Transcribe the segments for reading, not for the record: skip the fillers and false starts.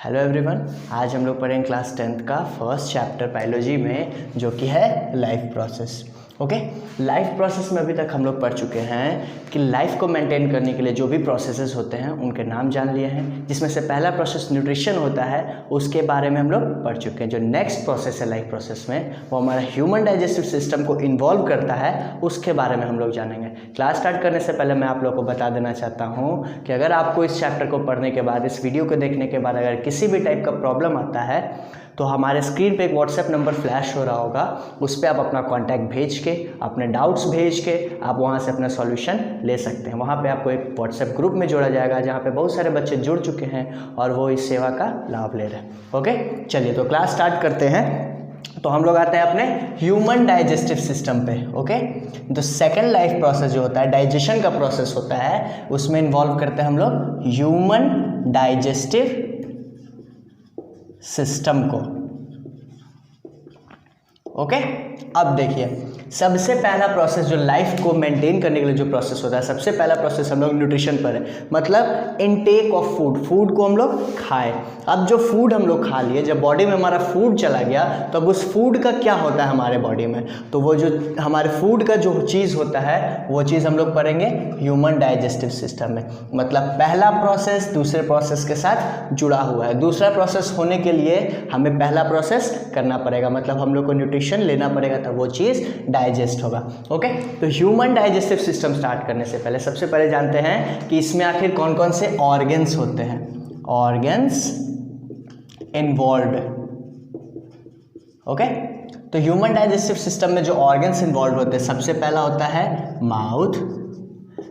Hello everyone, आज हम लोग पढ़ेंगे क्लास 10th का फर्स्ट चैप्टर बायोलॉजी में, जो कि है life process. Okay, life process में अभी तक हम लोग पढ़ चुके हैं कि लाइफ को मेंटेन करने के लिए जो भी प्रोसेसेस होते हैं उनके नाम जान लिए हैं, जिसमें से पहला प्रोसेस न्यूट्रिशन होता है, उसके बारे में हम लोग पढ़ चुके हैं। जो नेक्स्ट प्रोसेस है लाइफ प्रोसेस में, वो हमारा ह्यूमन डाइजेस्टिव सिस्टम को इन्वॉल्व करता है, उसके बारे में हम लोग जानेंगे। क्लास स्टार्ट करने से पहले मैं आप लोग को बता देना चाहता हूँ कि अगर आपको इस चैप्टर को पढ़ने के बाद, इस वीडियो को देखने के बाद अगर किसी भी टाइप का प्रॉब्लम आता है, तो हमारे स्क्रीन पे एक व्हाट्सएप नंबर फ्लैश हो रहा होगा, उस पर आप अपना कॉन्टैक्ट भेज के, अपने डाउट्स भेज के आप वहाँ से अपना सॉल्यूशन ले सकते हैं। वहाँ पे आपको एक व्हाट्सएप ग्रुप में जोड़ा जाएगा, जहाँ पे बहुत सारे बच्चे जुड़ चुके हैं और वो इस सेवा का लाभ ले रहे हैं। ओके, चलिए तो क्लास स्टार्ट करते हैं। तो हम लोग आते हैं अपने ह्यूमन डाइजेस्टिव सिस्टम पे। ओके, तो सेकेंड लाइफ प्रोसेस जो होता है, डाइजेशन का प्रोसेस होता है, उसमें इन्वॉल्व करते हैं हम लोग ह्यूमन डाइजेस्टिव सिस्टम को। ओके, अब देखिए, सबसे पहला प्रोसेस जो लाइफ को मेंटेन करने के लिए जो प्रोसेस होता है, सबसे पहला प्रोसेस हम लोग न्यूट्रिशन पर है, मतलब इनटेक ऑफ फूड। फूड को हम लोग खाएं। अब जो फूड हम लोग खा लिए, जब बॉडी में हमारा फूड चला गया, तो अब उस फूड का क्या होता है हमारे बॉडी में, तो वो जो हमारे फूड का जो चीज़ होता है, वो चीज़ हम लोग पढ़ेंगे ह्यूमन डाइजेस्टिव सिस्टम में। मतलब पहला प्रोसेस दूसरे प्रोसेस के साथ जुड़ा हुआ है। दूसरा प्रोसेस होने के लिए हमें पहला प्रोसेस करना पड़ेगा, मतलब हम लोग को न्यूट्रिशन लेना पड़ेगा, तब वो चीज़ डाइजेस्ट होगा। ओके, तो ह्यूमन डाइजेस्टिव सिस्टम स्टार्ट करने से पहले सबसे पहले जानते हैं कि इसमें आखिर कौन कौन से ऑर्गन्स होते हैं। Organs involve. ओके, तो ह्यूमन डाइजेस्टिव सिस्टम में जो ऑर्गन्स इन्वॉल्व होते हैं, सबसे पहला होता है mouth,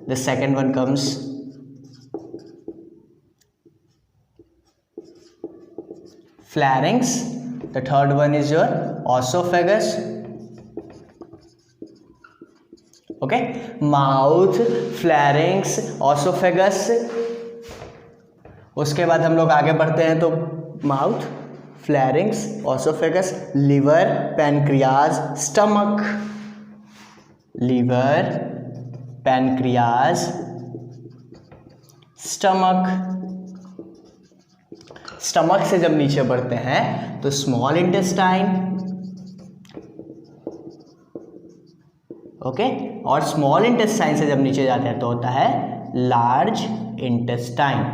the second one comes pharynx, the third one is your esophagus. Okay, mouth, pharynx, oesophagus. उसके बाद हम लोग आगे बढ़ते हैं, तो mouth, pharynx, oesophagus, liver, pancreas, stomach. Liver, pancreas, stomach. Stomach से जब नीचे बढ़ते हैं तो स्मॉल इंटेस्टाइन। ओके, और स्मॉल इंटेस्टाइन से जब नीचे जाते हैं तो होता है लार्ज इंटेस्टाइन।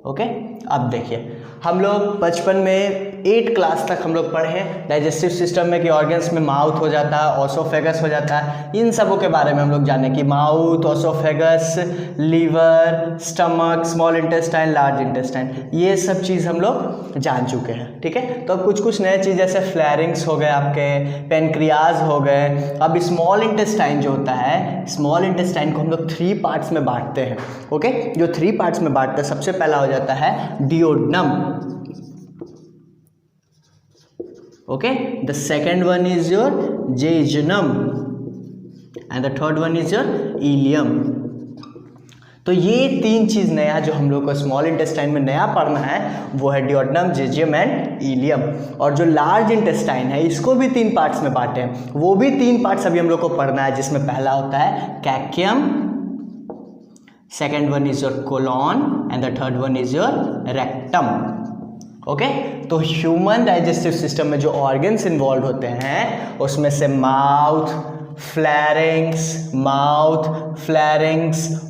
ओके, अब देखिए, हम लोग बचपन में 8 क्लास तक हम लोग पढ़े हैं डाइजेस्टिव सिस्टम में कि ऑर्गन्स में माउथ हो जाता है, ऑसोफेगस हो जाता है। इन सबों के बारे में हम लोग जाने कि mouth, oesophagus, liver, stomach, small intestine, large intestine, ये सब चीज़ हम लोग जान चुके हैं। ठीक है, तो अब कुछ कुछ नए चीज़ जैसे फ्लैरिंग्स हो गए, आपके पेनक्रियाज हो गए। अब स्मॉल इंटेस्टाइन जो होता है, स्मॉल इंटेस्टाइन को हम लोग 3 पार्ट्स में बांटते हैं। ओके, जो 3 पार्ट्स में बांटते हैं, सबसे पहला हो जाता है duodenum. Okay, the second one is your jejunum and the third one is your ileum. तो ये 3 चीज़ नया जो हम लोग को स्मॉल इंटेस्टाइन में नया पढ़ना है, वो है डियोडनम, जेजियम एंड इलियम। और जो लार्ज इंटेस्टाइन है, इसको भी 3 पार्ट्स में बांटे हैं, वो भी 3 पार्ट्स अभी हम लोग को पढ़ना है, जिसमें पहला होता है caecum, second one is your colon and the third one is your rectum. Okay, तो ह्यूमन डाइजेस्टिव सिस्टम में जो ऑर्गन्स इन्वॉल्व होते हैं, उसमें से mouth, pharynx,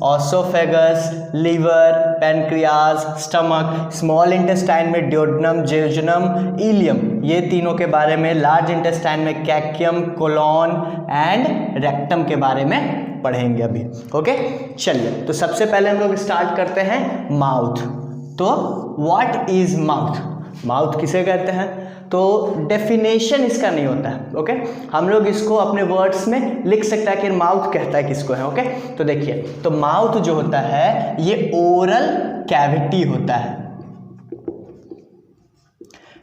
oesophagus, liver, pancreas, stomach. Small intestine में डियोडनम, जेजुनम, इलियम, ये तीनों के बारे में। लार्ज इंटेस्टाइन में कैकियम, कोलॉन एंड रेक्टम के बारे में पढ़ेंगे अभी। ओके, चलिए, तो सबसे पहले हम लोग स्टार्ट करते हैं माउथ। तो व्हाट इज माउथ? माउथ किसे कहते हैं? तो डेफिनेशन इसका नहीं होता है। ओके, हम लोग इसको अपने वर्ड्स में लिख सकता है कि माउथ कहता है किसको है। ओके, तो देखिए, तो माउथ जो होता है, ये ओरल कैविटी होता है।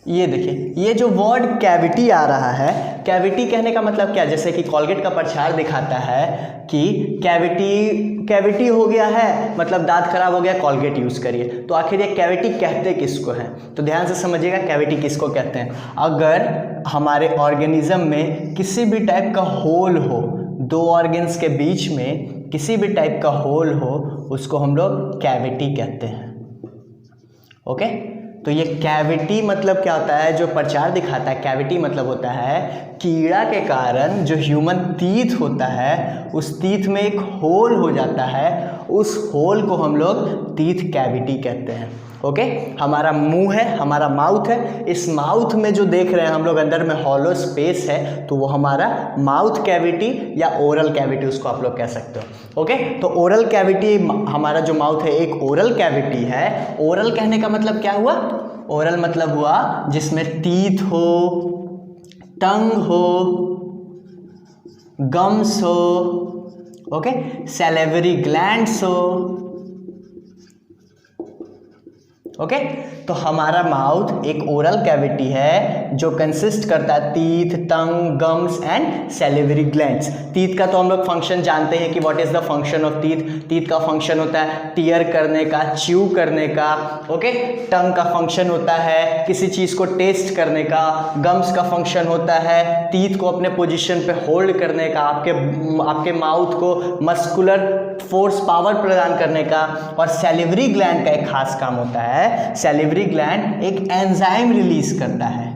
ये देखिए, ये जो वर्ड कैविटी आ रहा है, कैविटी कहने का मतलब क्या, जैसे कि कॉलगेट का प्रचार दिखाता है कि कैविटी हो गया है, मतलब दांत खराब हो गया, कॉलगेट यूज़ करिए। तो आखिर ये कैविटी कहते किसको है? तो ध्यान से समझिएगा, कैविटी किसको कहते हैं। अगर हमारे ऑर्गेनिज्म में किसी भी टाइप का होल हो, 2 ऑर्गन्स के बीच में किसी भी टाइप का होल हो, उसको हम लोग कैविटी कहते हैं। ओके, तो ये कैविटी मतलब क्या होता है, जो प्रचार दिखाता है, कैविटी मतलब होता है कीड़ा के कारण जो ह्यूमन टीथ होता है उस टीथ में एक होल हो जाता है, उस होल को हम लोग टीथ कैविटी कहते हैं। ओके, हमारा मुंह है, हमारा माउथ है, इस माउथ में जो देख रहे हैं हम लोग अंदर में हॉलो स्पेस है, तो वो हमारा माउथ कैविटी या ओरल कैविटी उसको आप लोग कह सकते हो। ओके, तो ओरल कैविटी हमारा जो माउथ है एक ओरल कैविटी है। ओरल कहने का मतलब क्या हुआ, ओरल मतलब हुआ जिसमें टीथ हो, टंग हो, गम्स हो, ओके, सैलिवरी ग्लैंड्स हो। ओके, तो हमारा माउथ एक ओरल कैविटी है जो कंसिस्ट करता है teeth, tongue, gums and salivary glands. Teeth का तो हम लोग फंक्शन जानते हैं कि what is the function of teeth. Teeth का फंक्शन होता है टीयर करने का, च्यू करने का। ओके, टंग का फंक्शन होता है किसी चीज को टेस्ट करने का। गम्स का फंक्शन होता है टीथ को अपने पोजीशन पे होल्ड करने का, आपके माउथ को मस्कुलर फोर्स पावर प्रदान करने का। और सैलिवरी ग्लैंड का एक खास काम होता है, सैलिवरी ग्लैंड एक एंजाइम रिलीज करता है।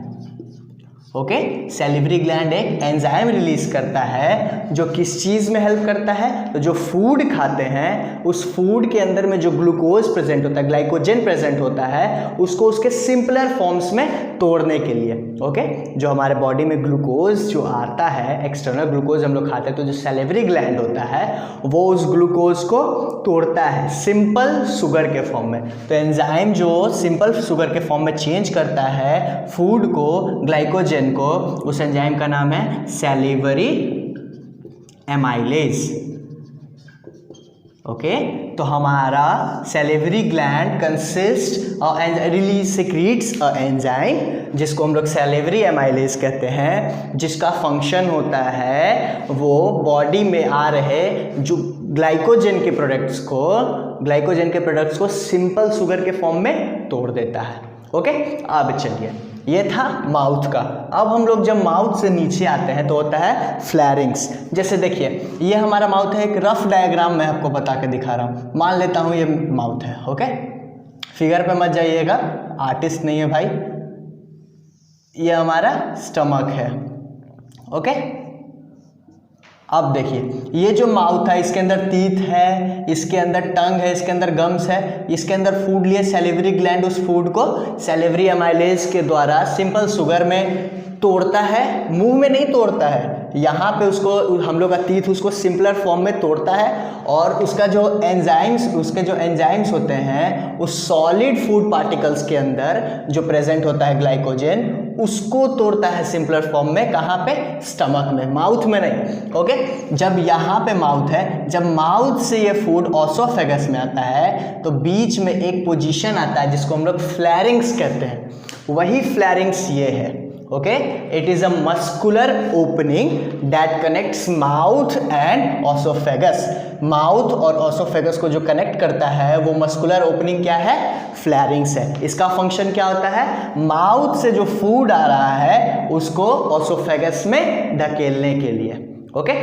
ओके, सैलिवरी ग्लैंड एक एंजाइम रिलीज करता है जो किस चीज में हेल्प करता है, तो जो फूड खाते हैं उस फूड के अंदर में जो ग्लूकोज प्रेजेंट होता है, ग्लाइकोजन प्रेजेंट होता है, उसको उसके सिंपलर फॉर्म्स में तोड़ने के लिए। ओके, जो हमारे बॉडी में ग्लूकोज जो आता है, एक्सटर्नल ग्लूकोज हम लोग खाते हैं, तो जो सैलिवरी ग्लैंड होता है वो उस ग्लूकोज को तोड़ता है सिंपल शुगर के फॉर्म में। तो एंजाइम जो सिंपल शुगर के फॉर्म में चेंज करता है फूड को, ग्लाइकोजन को, उस एंजाइम का नाम है सैलिवरी एमाइलेज। ओके, तो हमारा salivary gland consist release secretes a enzyme जिसको हम लोग सैलिवरी एमाइलेज कहते हैं, जिसका फंक्शन होता है वो बॉडी में आ रहे जो ग्लाइकोजन के प्रोडक्ट्स को सिंपल शुगर के फॉर्म में तोड़ देता है। ओके, अब चलिए, ये था माउथ का। अब हम लोग जब माउथ से नीचे आते हैं तो होता है फ्लैरिंग्स। जैसे देखिए, ये हमारा माउथ है, एक रफ डायग्राम मैं आपको बता के दिखा रहा हूँ। मान लेता हूँ ये माउथ है। ओके, फिगर पे मत जाइएगा, आर्टिस्ट नहीं है भाई। ये हमारा स्टमक है। ओके, अब देखिए, ये जो माउथ है इसके अंदर टीथ है, इसके अंदर टंग है, इसके अंदर गम्स है, इसके अंदर फूड लिए सैलिवरी ग्लैंड उस फूड को सैलिवरी एमाइलेज के द्वारा सिंपल शुगर में तोड़ता है। मुंह में नहीं तोड़ता है, यहाँ पे उसको हम लोग का टीथ उसको सिंपलर फॉर्म में तोड़ता है और उसके जो एंजाइम्स होते हैं उस सॉलिड फूड पार्टिकल्स के अंदर जो प्रेजेंट होता है ग्लाइकोजन, उसको तोड़ता है सिंपलर फॉर्म में। कहाँ पे? स्टमक में, माउथ में नहीं। ओके, जब यहाँ पे माउथ है, जब माउथ से ये फूड ऑसोफेगस में आता है तो बीच में एक पोजीशन आता है जिसको हम लोग फ्लैरिंग्स कहते हैं। वही फ्लैरिंग्स ये है। Okay, it is a muscular opening that connects mouth and oesophagus. Mouth और ऑसोफेगस को जो कनेक्ट करता है वो मस्कुलर ओपनिंग क्या है? फ्लैरिंग्स है। इसका फंक्शन क्या होता है? माउथ से जो फूड आ रहा है उसको ऑसोफेगस में धकेलने के लिए। ओके,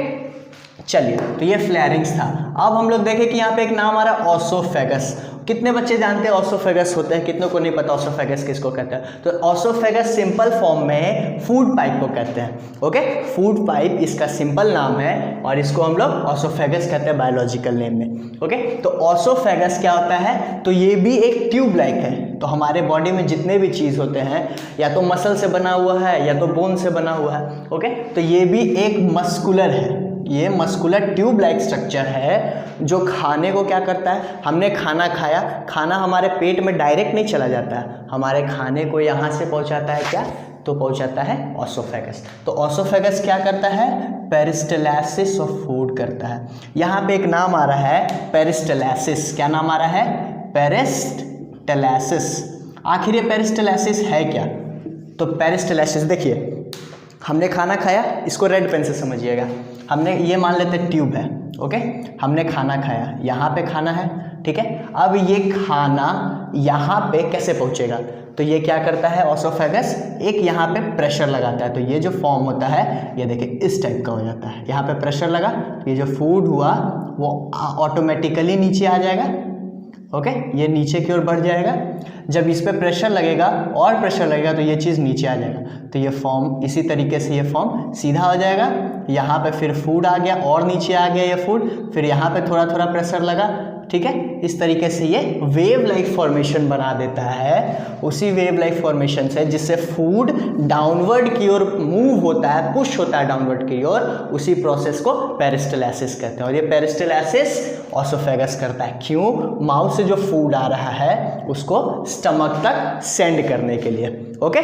चलिए, तो ये फ्लैरिंग्स था। अब हम लोग देखें कि यहाँ पे एक नाम आ रहा है ऑसोफेगस। कितने बच्चे जानते हैं ऑसोफेगस होते हैं? कितनों को नहीं पता ऑसोफेगस किसको कहते हैं? तो ऑसोफेगस सिंपल फॉर्म में फूड पाइप को कहते हैं। ओके, फूड पाइप इसका सिंपल नाम है और इसको हम लोग ऑसोफेगस कहते हैं बायोलॉजिकल नेम में। ओके, तो ऑसोफेगस क्या होता है? तो ये भी एक ट्यूब लाइक है। तो हमारे बॉडी में जितने भी चीज़ होते हैं या तो मसल से बना हुआ है या तो बोन से बना हुआ है। ओके, तो ये भी एक मस्कुलर है। ये मस्कुलर ट्यूब लाइक स्ट्रक्चर है जो खाने को क्या करता है? हमने खाना खाया, खाना हमारे पेट में डायरेक्ट नहीं चला जाता है, हमारे खाने को यहाँ से पहुँचाता है क्या? तो पहुँचाता है ऑसोफेगस। तो ऑसोफेगस क्या करता है? पेरिस्टलासिस ऑफ फूड करता है। यहाँ पे एक नाम आ रहा है पेरिस्टलासिस। क्या नाम आ रहा है? पेरिस्टलासिस। आखिर ये पेरिस्टलासिस है क्या? तो पेरिस्टलासिस देखिए, हमने खाना खाया, इसको रेड पेन से समझिएगा। हमने ये मान लेते ट्यूब है। ओके, हमने खाना खाया, यहाँ पे खाना है, ठीक है। अब ये खाना यहाँ पे कैसे पहुँचेगा, तो ये क्या करता है ऑसोफेगस, एक यहाँ पे प्रेशर लगाता है, तो ये जो फॉर्म होता है ये देखिए इस टाइप का हो जाता है। यहाँ पे प्रेशर लगा तो ये जो फूड हुआ वो ऑटोमेटिकली नीचे आ जाएगा, ओके, ये नीचे की ओर बढ़ जाएगा। जब इस पे प्रेशर लगेगा और प्रेशर लगेगा तो ये चीज़ नीचे आ जाएगा, तो ये फॉर्म इसी तरीके से ये फॉर्म सीधा हो जाएगा। यहाँ पे फिर फूड आ गया और नीचे आ गया ये फूड, फिर यहाँ पे थोड़ा थोड़ा प्रेशर लगा, ठीक है। इस तरीके से ये वेव लाइक फॉर्मेशन बना देता है, उसी वेव लाइक फॉर्मेशन से जिससे फूड डाउनवर्ड की ओर मूव होता है, पुश होता है डाउनवर्ड की ओर, उसी प्रोसेस को पेरिस्टलासिस कहते हैं। और ये पेरिस्टलासिस ऑसोफेगस करता है, क्यों, माउथ से जो फूड आ रहा है उसको स्टमक तक सेंड करने के लिए, ओके।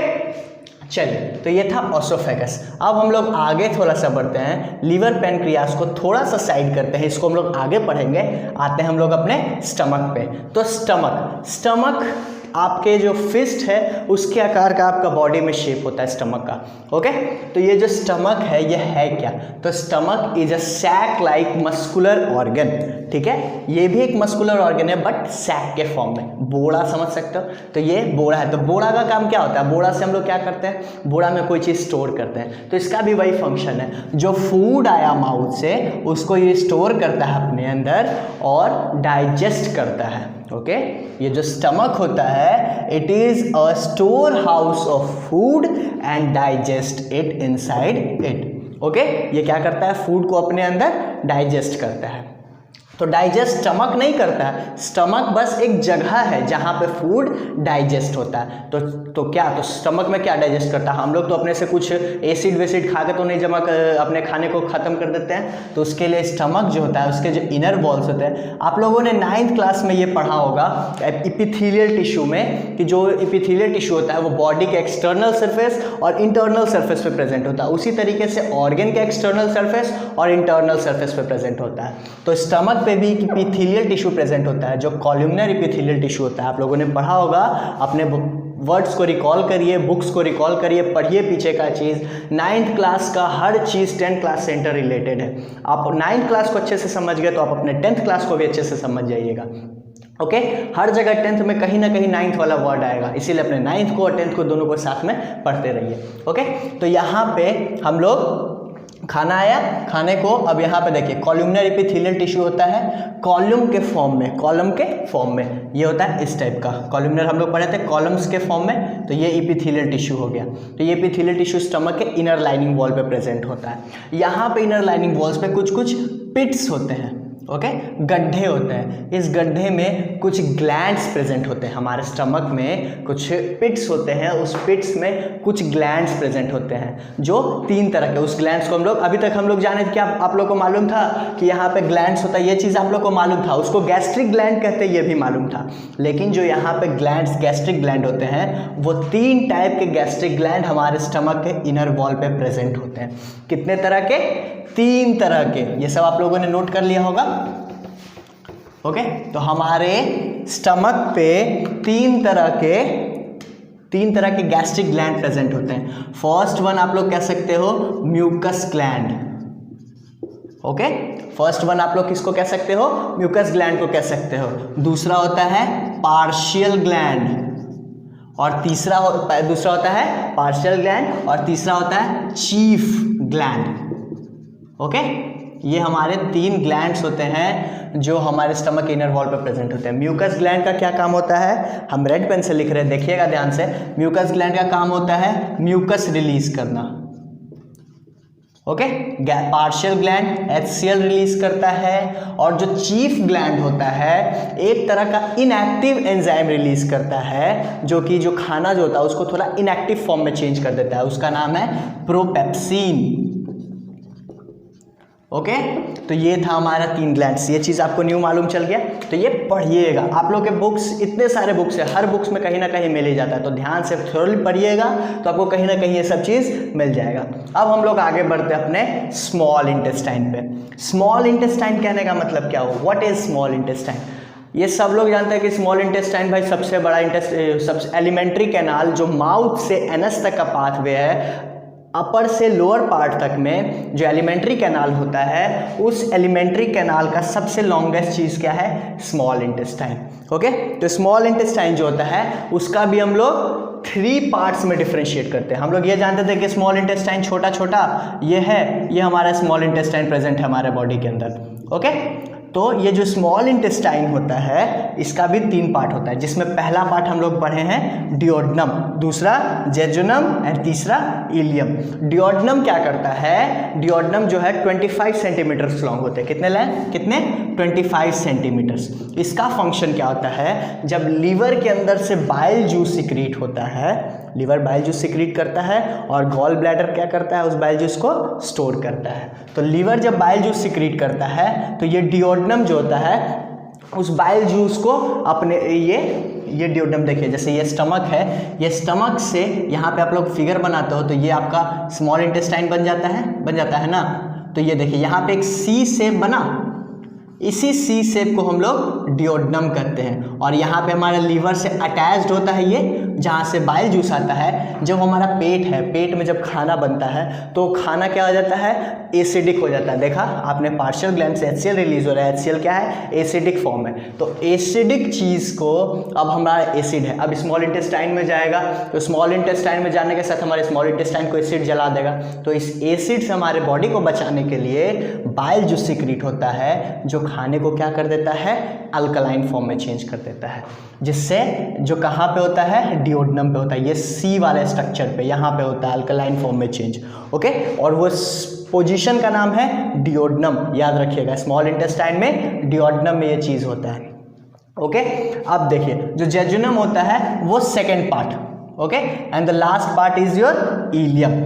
चलिए, तो ये था ऑसोफेगस। अब हम लोग आगे थोड़ा सा बढ़ते हैं, लीवर पैनक्रियास को थोड़ा सा साइड करते हैं, इसको हम लोग आगे पढ़ेंगे। आते हैं हम लोग अपने स्टमक पे। तो स्टमक आपके जो फिस्ट है उसके आकार का आपका बॉडी में शेप होता है स्टमक का, ओके। तो ये जो स्टमक है ये है क्या, तो stomach is a sac like muscular organ, ठीक है। ये भी एक मस्कुलर ऑर्गन है बट सैक के फॉर्म में, बोड़ा समझ सकते हो, तो ये बोड़ा है। तो बोड़ा का काम क्या होता है, बोड़ा से हम लोग क्या करते हैं, बोड़ा में कोई चीज़ स्टोर करते हैं, तो इसका भी वही फंक्शन है, जो फूड आया माउथ से उसको ये स्टोर करता है अपने अंदर और डाइजेस्ट करता है, ओके। ये जो स्टमक होता है it is a store house of food and digest it inside it, okay. ये क्या करता है, फूड को अपने अंदर डाइजेस्ट करता है। तो डाइजेस्ट स्टमक नहीं करता है, स्टमक बस एक जगह है जहाँ पे फूड डाइजेस्ट होता है। तो क्या, तो स्टमक में क्या डाइजेस्ट करता है, हम लोग तो अपने से कुछ एसिड वेसिड खा के तो नहीं जमा अपने खाने को ख़त्म कर देते हैं, तो उसके लिए स्टमक जो होता है उसके जो इनर वॉल्स होते हैं, आप लोगों ने 9th क्लास में ये पढ़ा होगा एपिथेलियल टिश्यू में, कि जो एपिथेलियल टिश्यू होता है वो बॉडी के एक्सटर्नल सरफेस और इंटरनल सरफेस पे प्रेजेंट होता है, उसी तरीके से ऑर्गन के एक्सटर्नल सरफेस और इंटरनल सरफेस पे प्रेजेंट होता है। तो स्टमक पे भी एपिथेलियल टिश्यू प्रेजेंट होता है, जो कॉलमनर एपिथेलियल टिश्यू होता है। आप लोगों ने पढ़ा होगा, अपने वर्ड्स को रिकॉल करिए, बुक्स को रिकॉल करिए, पढ़िए पीछे का चीज़। 9th क्लास का हर चीज़ 10th क्लास से इंटर रिलेटेड है। आप 9th क्लास को अच्छे से समझ गए तो आप अपने 10th क्लास को भी अच्छे से समझ जाइएगा, ओके। हर जगह 10th में कहीं ना कहीं 9th वाला वर्ड आएगा, इसीलिए अपने 9th को और 10th को दोनों को साथ में पढ़ते रहिए, ओके। तो यहाँ पे हम लोग खाना आया, खाने को अब यहाँ पे देखिए कॉलमनर एपिथेलियल टिश्यू होता है, कॉलम के फॉर्म में ये होता है इस टाइप का। कॉलमनर हम लोग पढ़े थे कॉलम्स के फॉर्म में, तो ये एपिथेलियल टिश्यू हो गया। तो ये एपिथेलियल टिश्यू स्टमक के इनर लाइनिंग वॉल पे प्रेजेंट होता है। यहाँ पे इनर लाइनिंग वॉल्स पे कुछ कुछ पिट्स होते हैं, ओके, गड्ढे होते हैं। इस गड्ढे में कुछ ग्लैंड्स प्रेजेंट होते हैं, हमारे स्टमक में कुछ पिट्स होते हैं, उस पिट्स में कुछ ग्लैंड्स प्रेजेंट होते हैं जो 3 तरह के। उस ग्लैंड्स को हम लोग अभी तक हम लोग जाने, क्या आप लोग को मालूम था कि यहाँ पे ग्लैंड्स होता है, ये चीज़ आप लोग को मालूम था, उसको गैस्ट्रिक ग्लैंड कहते हैं, ये भी मालूम था। लेकिन जो यहाँ पे ग्लैंड्स गैस्ट्रिक ग्लैंड होते हैं वो 3 टाइप के गैस्ट्रिक ग्लैंड हमारे स्टमक के इनर वॉल पे प्रेजेंट होते हैं। कितने तरह के, 3 तरह के। ये सब आप लोगों ने नोट कर लिया होगा, ओके। तो हमारे स्टमक पे 3 तरह के गैस्ट्रिक ग्लैंड प्रेजेंट होते हैं। फर्स्ट वन आप लोग कह सकते हो mucus gland, okay. First one आप लोग किसको कह सकते हो, म्यूकस ग्लैंड को कह सकते हो। दूसरा होता है पार्शियल ग्लैंड, और दूसरा होता है पार्शियल ग्लैंड, और तीसरा होता है चीफ ग्लैंड, ओके। ये हमारे 3 ग्लैंड्स होते हैं जो हमारे स्टमक इनर वॉल पर प्रेजेंट होते हैं। म्यूकस ग्लैंड का क्या काम होता है, हम रेड पेन से लिख रहे हैं, देखिएगा ध्यान से। म्यूकस ग्लैंड का काम होता है म्यूकस रिलीज करना, okay. Partial gland HCl release करता है, और जो चीफ ग्लैंड होता है एक तरह का इनएक्टिव एंजाइम रिलीज करता है, जो कि जो खाना जो होता है उसको थोड़ा इनएक्टिव फॉर्म में चेंज कर देता है, उसका नाम है प्रोपेप्सिन, ओके। तो ये था हमारा 3 ग्लैंड्स, ये चीज़ आपको न्यू मालूम चल गया। तो ये पढ़िएगा, आप लोग के बुक्स इतने सारे बुक्स है, हर बुक्स में कहीं ना कहीं मिल ही जाता है, तो ध्यान से थोड़ी पढ़िएगा तो आपको कहीं ना कहीं ये सब चीज़ मिल जाएगा। अब हम लोग आगे बढ़ते हैं अपने स्मॉल इंटेस्टाइन पे। स्मॉल इंटेस्टाइन कहने का मतलब क्या हो, व्हाट इज स्मॉल इंटेस्टाइन। ये सब लोग जानते हैं कि स्मॉल इंटेस्टाइन भाई सबसे बड़ा सबसे एलिमेंट्री कैनाल जो माउथ से एनस तक का पाथवे है, अपर से लोअर पार्ट तक में जो एलिमेंट्री कैनाल होता है, उस एलिमेंट्री कैनाल का सबसे लॉन्गेस्ट चीज़ क्या है? Small intestine. ओके, तो स्मॉल इंटेस्टाइन जो होता है उसका भी हम लोग 3 पार्ट्स में डिफ्रेंशिएट करते हैं। हम लोग ये जानते थे कि स्मॉल इंटेस्टाइन छोटा छोटा ये है, ये हमारा स्मॉल इंटेस्टाइन प्रेजेंट है हमारे बॉडी के अंदर। ओके, तो ये जो स्मॉल इंटेस्टाइन होता है इसका भी 3 पार्ट होता है, जिसमें पहला पार्ट हम लोग पढ़े हैं डिओडनम, दूसरा जेजुनम एंड तीसरा इलियम। डिओडनम क्या करता है? डिओडनम जो है 25 सेंटीमीटर्स लॉन्ग होते हैं। कितने 25 सेंटीमीटर्स। इसका फंक्शन क्या होता है? जब लीवर के अंदर से बाइल जूस सिक्रीट होता है, लीवर बाइल जूस सिक्रीट करता है और गॉल ब्लैडर क्या करता है? उस बाइल जूस को स्टोर करता है। तो लीवर जब बाइल जूस सिक्रीट करता है तो ये डिओडनम जो होता है उस बाइल जूस को अपने ये डिओडनम देखिए, जैसे ये स्टमक है, ये स्टमक से यहाँ पे आप लोग फिगर बनाते हो तो ये आपका स्मॉल इंटेस्टाइन बन जाता है ना। तो ये देखिए यहाँ पे एक सी शेप बना, इसी सी शेप को हम लोग डिओडनम कहते हैं। और यहाँ पे हमारा लीवर से अटैच्ड होता है ये, जहाँ से बाइल जूस आता है। जब हमारा पेट है, पेट में जब खाना बनता है तो खाना क्या हो जाता है? एसिडिक हो जाता है। देखा आपने पार्शियल ग्लैंड से HCl रिलीज हो रहा है, HCl क्या है? एसिडिक फॉर्म है। तो एसिडिक चीज़ को अब हमारा एसिड है, अब स्मॉल इंटेस्टाइन में जाएगा, तो स्मॉल इंटेस्टाइन में जाने के साथ हमारे स्मॉल इंटेस्टाइन को एसिड जला देगा। तो इस एसिड से हमारे बॉडी को बचाने के लिए बाइल जूस सिक्रीट होता है, जो खाने को क्या कर देता है? अल्कलाइन फॉर्म में चेंज कर देता है, जिससे जो कहाँ पे होता है? डिओडनम पे होता है, ये सी वाले स्ट्रक्चर पे यहाँ पे होता है अल्कलाइन फॉर्म में चेंज। ओके, और वो पोजीशन का नाम है डिओडनम, याद रखिएगा। स्मॉल इंटेस्टाइन में डिओडनम में ये चीज़ होता है। ओके, अब देखिए जो जेजुनम होता है वो second part. Okay, and the last part is your ileum.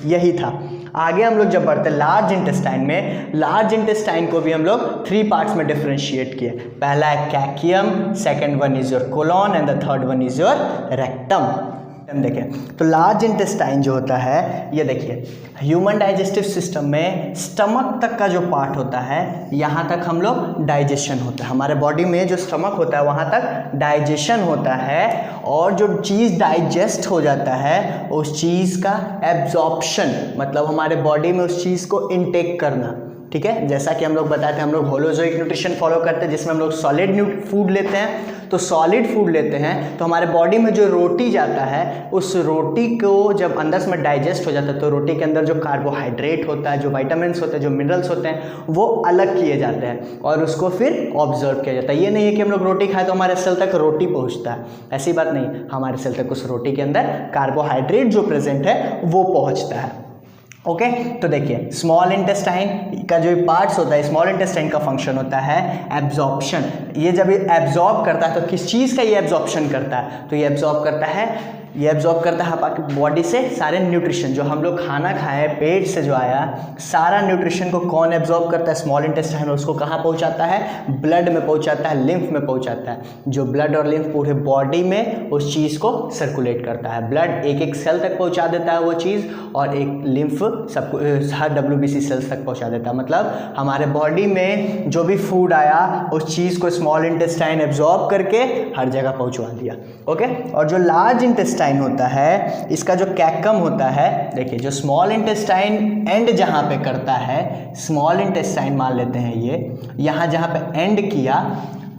यही था। आगे हम लोग जब बढ़ते लार्ज इंटेस्टाइन में, लार्ज इंटेस्टाइन को भी हम लोग 3 पार्ट्स में डिफरेंशिएट किए। पहला है caecum, second one is your colon and the third one is your rectum. देखें तो लार्ज इंटेस्टाइन जो होता है, ये देखिए ह्यूमन डाइजेस्टिव सिस्टम में स्टमक तक का जो पार्ट होता है, यहाँ तक हम लोग डाइजेशन होता है। हमारे बॉडी में जो स्टमक होता है वहाँ तक डाइजेशन होता है, और जो चीज़ डाइजेस्ट हो जाता है उस चीज़ का एब्जॉर्प्शन, मतलब हमारे बॉडी में उस चीज़ को इनटेक करना। ठीक है, जैसा कि हम लोग बताते हैं, हम लोग होलोजोइक न्यूट्रिशन फॉलो करते हैं, जिसमें हम लोग सॉलिड फूड लेते हैं। तो सॉलिड फूड लेते हैं तो हमारे बॉडी में जो रोटी जाता है, उस रोटी को जब अंदर से डाइजेस्ट हो जाता है तो रोटी के अंदर जो कार्बोहाइड्रेट होता है, जो विटामिन्स होते हैं, जो मिनरल्स होते हैं, वो अलग किए जाते हैं और उसको फिर ऑब्जर्व किया जाता है। ये नहीं है कि हम लोग रोटी खाए तो हमारे सेल तक रोटी पहुँचता है, ऐसी बात नहीं। हमारे सेल तक उस रोटी के अंदर कार्बोहाइड्रेट जो प्रेजेंट है वो पहुँचता है। ओके, तो देखिए स्मॉल इंटेस्टाइन का जो पार्ट्स होता है, स्मॉल इंटेस्टाइन का फंक्शन होता है एब्जॉर्प्शन। ये जब एब्जॉर्ब करता है तो किस चीज़ का ये एब्जॉर्प्शन करता है? तो ये एब्जॉर्ब करता है आपकी बॉडी से सारे न्यूट्रिशन, जो हम लोग खाना खाए पेट से जो आया, सारा न्यूट्रिशन को कौन एब्जॉर्ब करता है? Small intestine. उसको कहाँ पहुँचाता है? ब्लड में पहुँचाता है, लिम्फ में पहुँचाता है। जो ब्लड और लिम्फ पूरे बॉडी में उस चीज़ को सर्कुलेट करता है। ब्लड एक एक सेल तक पहुँचा देता है वो चीज़, और एक लिम्फ सबको हर WBC सेल्स तक पहुँचा देता है। मतलब हमारे बॉडी में जो भी फूड आया उस चीज़ को स्मॉल इंटेस्टाइन एब्जॉर्ब करके हर जगह पहुँचवा दिया। ओके, और जो लार्ज इंटेस्टाइन होता है, इसका जो कैकम होता है, देखिए जो स्मॉल इंटेस्टाइन एंड जहाँ पे करता है, स्मॉल इंटेस्टाइन मान लेते हैं ये, यहाँ जहाँ पे एंड किया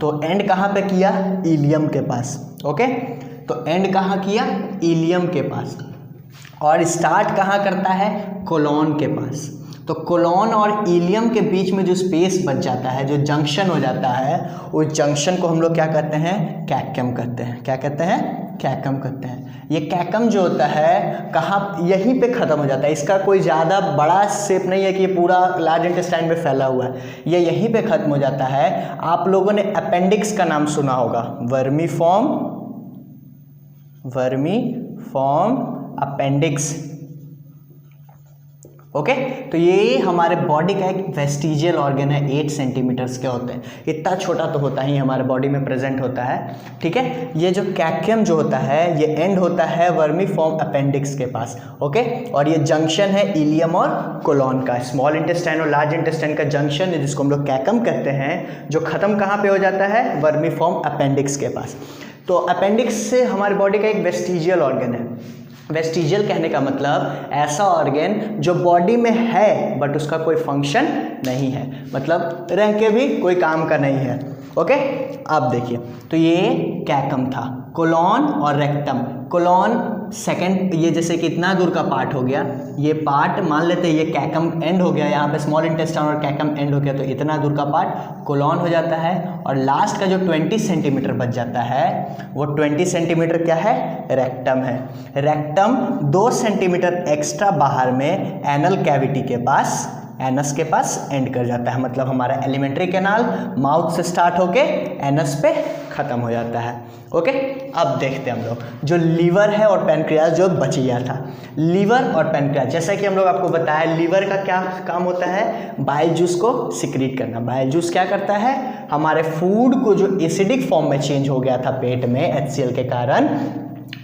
तो एंड कहाँ पे किया? इलियम के पास। ओके, तो एंड कहाँ किया? इलियम के पास। और स्टार्ट कहाँ करता है? कोलोन के पास। तो कोलोन और इलियम के बीच में जो स्पेस बच जाता है, जो जंक्शन हो जाता है, उस जंक्शन को हम लोग क्या कहते हैं? कैकम कहते हैं। क्या कहते हैं? कैकम कहते हैं। ये कैकम जो होता है कहाँ? यहीं पे ख़त्म हो जाता है। इसका कोई ज़्यादा बड़ा शेप नहीं है कि ये पूरा लार्ज इंटेस्टाइन में फैला हुआ है, ये यहीं पे ख़त्म हो जाता है। आप लोगों ने अपेंडिक्स का नाम सुना होगा, वर्मीफॉर्म अपेंडिक्स। ओके, तो ये हमारे बॉडी का एक वेस्टिजियल ऑर्गन है, 8 सेंटीमीटर्स के होते हैं। इतना छोटा तो होता ही हमारे बॉडी में प्रेजेंट होता है। ठीक है, ये जो कैकम जो होता है ये एंड होता है वर्मीफॉर्म अपेंडिक्स के पास। ओके, और ये जंक्शन है इलियम और कोलोन का, स्मॉल इंटेस्टाइन और लार्ज इंटेस्टाइन का जंक्शन है, जिसको हम लोग कैकम कहते हैं, जो ख़त्म कहाँ पे हो जाता है? वर्मीफॉर्म अपेंडिक्स के पास। तो अपेंडिक्स से हमारे बॉडी का एक वेस्टिजियल ऑर्गन है। वेस्टिजियल कहने का मतलब ऐसा ऑर्गन जो बॉडी में है बट उसका कोई फंक्शन नहीं है, मतलब रह के भी कोई काम का नहीं है। ओके, अब देखिए, तो ये कैकम था, कोलॉन और रेक्टम। कोलॉन सेकंड, ये जैसे कि इतना दूर का पार्ट हो गया, ये पार्ट मान लेते हैं ये कैकम एंड हो गया, यहाँ पे स्मॉल इंटेस्टाइन और कैकम एंड हो गया, तो इतना दूर का पार्ट कोलॉन हो जाता है। और लास्ट का जो 20 सेंटीमीटर बच जाता है वो 20 सेंटीमीटर क्या है, रेक्टम है। रेक्टम 2 सेंटीमीटर एक्स्ट्रा बाहर में एनल कैविटी के पास, एनस के पास एंड कर जाता है, मतलब हमारा एलिमेंट्री कैनाल माउथ से स्टार्ट होके एनस पे खत्म हो जाता है। ओके, अब देखते हैं हम लोग जो लीवर है और पैनक्रियाज जो बच गया था। लीवर और पैनक्रियाज, जैसा कि हम लोग आपको बताया, लीवर का क्या काम होता है, बाइल जूस को सिक्रीट करना। बाइल जूस क्या करता है, हमारे फूड को जो एसिडिक फॉर्म में चेंज हो गया था पेट में HCl के कारण,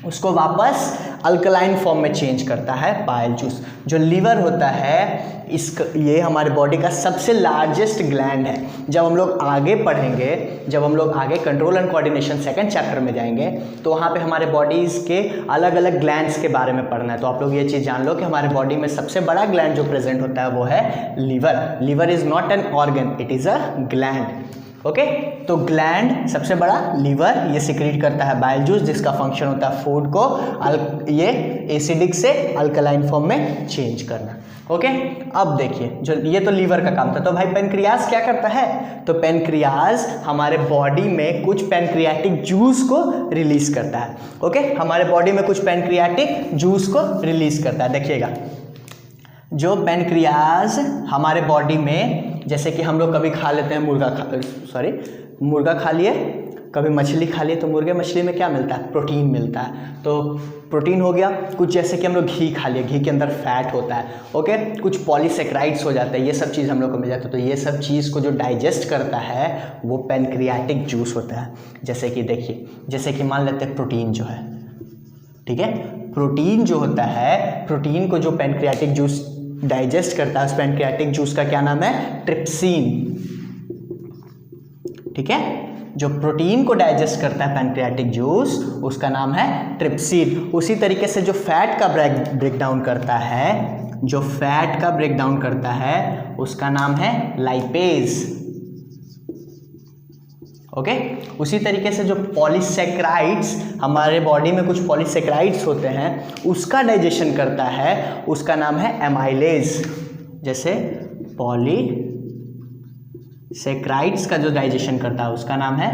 उसको वापस अल्कलाइन फॉर्म में चेंज करता है बाइल जूस। जो लीवर होता है ये हमारे बॉडी का सबसे लार्जेस्ट ग्लैंड है। जब हम लोग आगे पढ़ेंगे, जब हम लोग आगे control and coordination second chapter में जाएंगे, तो वहाँ पे हमारे बॉडीज़ के अलग अलग ग्लैंड्स के बारे में पढ़ना है। तो आप लोग ये चीज़ जान लो कि हमारे बॉडी में सबसे बड़ा ग्लैंड जो प्रेजेंट होता है वो है liver. Liver is not an organ, it is a gland. Okay, तो ग्लैंड सबसे बड़ा लीवर, ये सिक्रीट करता है बाइल जूस, जिसका फंक्शन होता है फूड को ये एसिडिक से अल्कलाइन फॉर्म में चेंज करना। ओके, अब देखिए, जो ये तो लीवर का काम था। तो भाई पेनक्रियाज क्या करता है, तो पेनक्रियाज हमारे बॉडी में कुछ पेनक्रियाटिक जूस को रिलीज करता है। ओके, हमारे बॉडी में कुछ पेनक्रियाटिक जूस को रिलीज करता है। देखिएगा, जो पेनक्रियाज हमारे बॉडी में, जैसे कि हम लोग कभी खा लेते हैं मुर्गा खा लिए, कभी मछली खा लिए, तो मुर्गे मछली में क्या मिलता है, प्रोटीन मिलता है। तो प्रोटीन हो गया कुछ, जैसे कि हम लोग घी खा लिए, घी के अंदर फैट होता है। ओके, कुछ पॉलीसेक्राइड्स हो जाते हैं, ये सब चीज़ हम लोग को मिल जाता है। तो ये सब चीज़ को जो डाइजेस्ट करता है वो पेनक्रियाटिक जूस होता है। जैसे कि देखिए, जैसे कि मान लेते हैं प्रोटीन जो है, ठीक है, प्रोटीन जो होता है, प्रोटीन को जो पेनक्रियाटिक जूस डाइजेस्ट करता है, उस पेनक्रियाटिक जूस का क्या नाम है, ट्रिप्सिन। ठीक है, जो प्रोटीन को डाइजेस्ट करता है पेनक्रियाटिक जूस, उसका नाम है ट्रिप्सिन। उसी तरीके से जो फैट का ब्रेकडाउन करता है, जो फैट का ब्रेकडाउन करता है, उसका नाम है लाइपेज। ओके, उसी तरीके से जो पॉलीसेक्राइड्स, हमारे बॉडी में कुछ पॉलीसेक्राइड्स होते हैं, उसका डाइजेशन करता है, उसका नाम है एमाइलेज। जैसे पॉलीसेक्राइड्स का जो डाइजेशन करता है उसका नाम है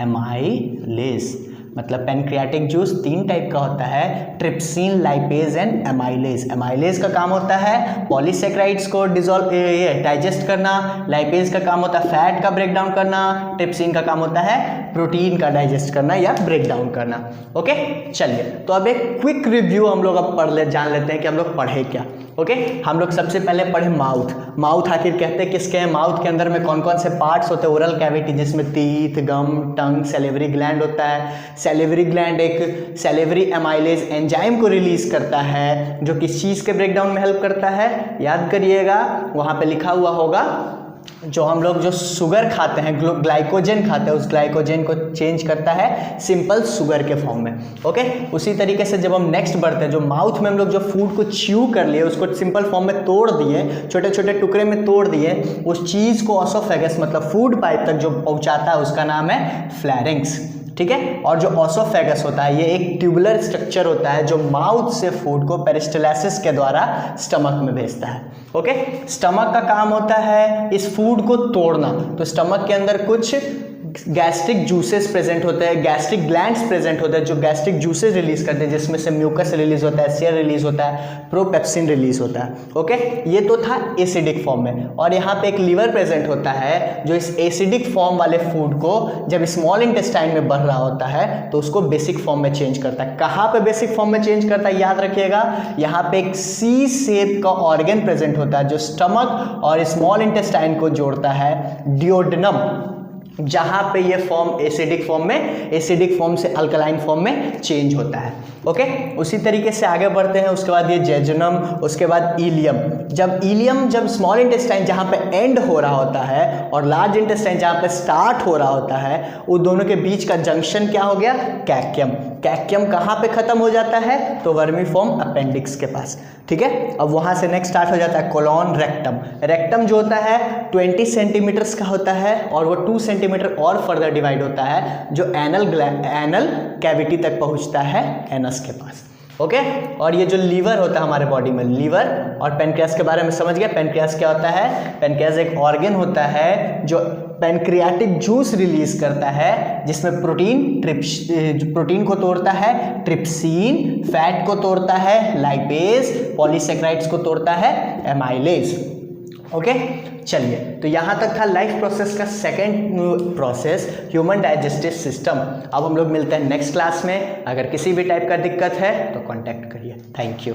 एमाइलेज। मतलब पेनक्रियाटिक जूस 3 टाइप का होता है, trypsin, lipase and amylase. Amylase का काम होता है पॉलीसेक्राइड्स को डाइजेस्ट करना, लाइपेज का काम होता है फैट का ब्रेकडाउन करना, ट्रिप्सिन का काम होता है प्रोटीन का डाइजेस्ट करना या ब्रेकडाउन करना। ओके, चलिए, तो अब एक क्विक रिव्यू हम लोग अब जान लेते हैं कि हम लोग पढ़े क्या। ओके, हम लोग सबसे पहले पढ़े माउथ। माउथ आखिर कहते किसके हैं, माउथ के अंदर में कौन कौन से पार्ट्स होते हैं, ओरल कैविटी, जिसमें टीथ, गम, टंग, सैलिवरी ग्लैंड होता है। सैलिवरी ग्लैंड एक सैलिवरी एमाइलेज एंजाइम को रिलीज करता है, जो किस चीज़ के ब्रेकडाउन में हेल्प करता है, याद करिएगा, वहाँ पे लिखा हुआ होगा, जो हम लोग जो शुगर खाते हैं, ग्लाइकोजन खाते हैं, उस ग्लाइकोजन को चेंज करता है सिंपल शुगर के फॉर्म में। ओके, उसी तरीके से जब हम नेक्स्ट बढ़ते हैं, जो माउथ में हम लोग जो फूड को च्यू कर लिए, उसको सिंपल फॉर्म में तोड़ दिए, छोटे छोटे टुकड़े में तोड़ दिए, उस चीज़ को ऑसोफेगस मतलब फूड पाइप तक जो पहुंचाता है उसका नाम है फ्लैरिंक्स। ठीक है, और जो ऑसोफेगस होता है ये एक ट्यूबुलर स्ट्रक्चर होता है जो माउथ से फूड को पेरिस्टालसिस के द्वारा स्टमक में भेजता है। ओके, स्टमक का काम होता है इस फूड को तोड़ना। तो स्टमक के अंदर कुछ गैस्ट्रिक जूसेस प्रेजेंट होते हैं, गैस्ट्रिक ग्लैंड्स प्रेजेंट होते हैं जो गैस्ट्रिक जूसेस रिलीज करते हैं, जिसमें से म्यूकस रिलीज होता है, सेयर रिलीज होता है, प्रोपेप्सिन रिलीज होता है। ओके, ये तो था एसिडिक फॉर्म में। और यहाँ पे एक लीवर प्रेजेंट होता है जो इस एसिडिक फॉर्म वाले फूड को जब स्मॉल इंटेस्टाइन में बढ़ रहा होता है तो उसको बेसिक फॉर्म में चेंज करता है। कहाँ पे बेसिक फॉर्म में चेंज करता है, याद रखिएगा, यहाँ पे एक सी शेप का ऑर्गन प्रेजेंट होता है जो स्टमक और स्मॉल इंटेस्टाइन को जोड़ता है, डियोडेनम। जहां पे ये फॉर्म एसिडिक फॉर्म से अल्कलाइन फॉर्म में चेंज होता है। ओके, उसी तरीके से आगे बढ़ते हैं। उसके बाद ये जेजुनम, उसके बाद इलियम। जब स्मॉल इंटेस्टाइन जहां पे एंड हो रहा होता है और लार्ज इंटेस्टाइन जहां पे स्टार्ट हो रहा होता है, उन दोनों के बीच का जंक्शन क्या हो गया? कैक्यम। कैक्यम कहां पे खत्म हो जाता है? तो वर्मीफॉर्म अपेंडिक्स के पास। ठीक है, अब वहां से नेक्स्ट स्टार्ट हो जाता है कोलॉन रेक्टम। रेक्टम जो होता है 20 सेंटीमीटर्स का होता है और वो 2 सेंटीमीटर और फर्दर डिवाइड होता है, जो एनल कैविटी तक पहुंचता है एनस के पास। ओके, और ये जो लीवर होता है हमारे बॉडी में, लीवर और पेनक्रियास के बारे में समझ गए। पेनक्रियास क्या होता है? पेनक्रियास एक ऑर्गन होता है जो पेनक्रियाटिक जूस रिलीज करता है, जिसमें प्रोटीन को तोड़ता है, ट्रिप्सिन, फैट को तोड़ता है, लाइपेज, पॉलीसेक्राइड्स को तोड़ता है, एमाइलेज। ओके, चलिए, तो यहाँ तक था लाइफ प्रोसेस का second process, human digestive system. अब हम लोग मिलते हैं नेक्स्ट क्लास में। अगर किसी भी टाइप का दिक्कत है तो कांटेक्ट करिए। Thank you.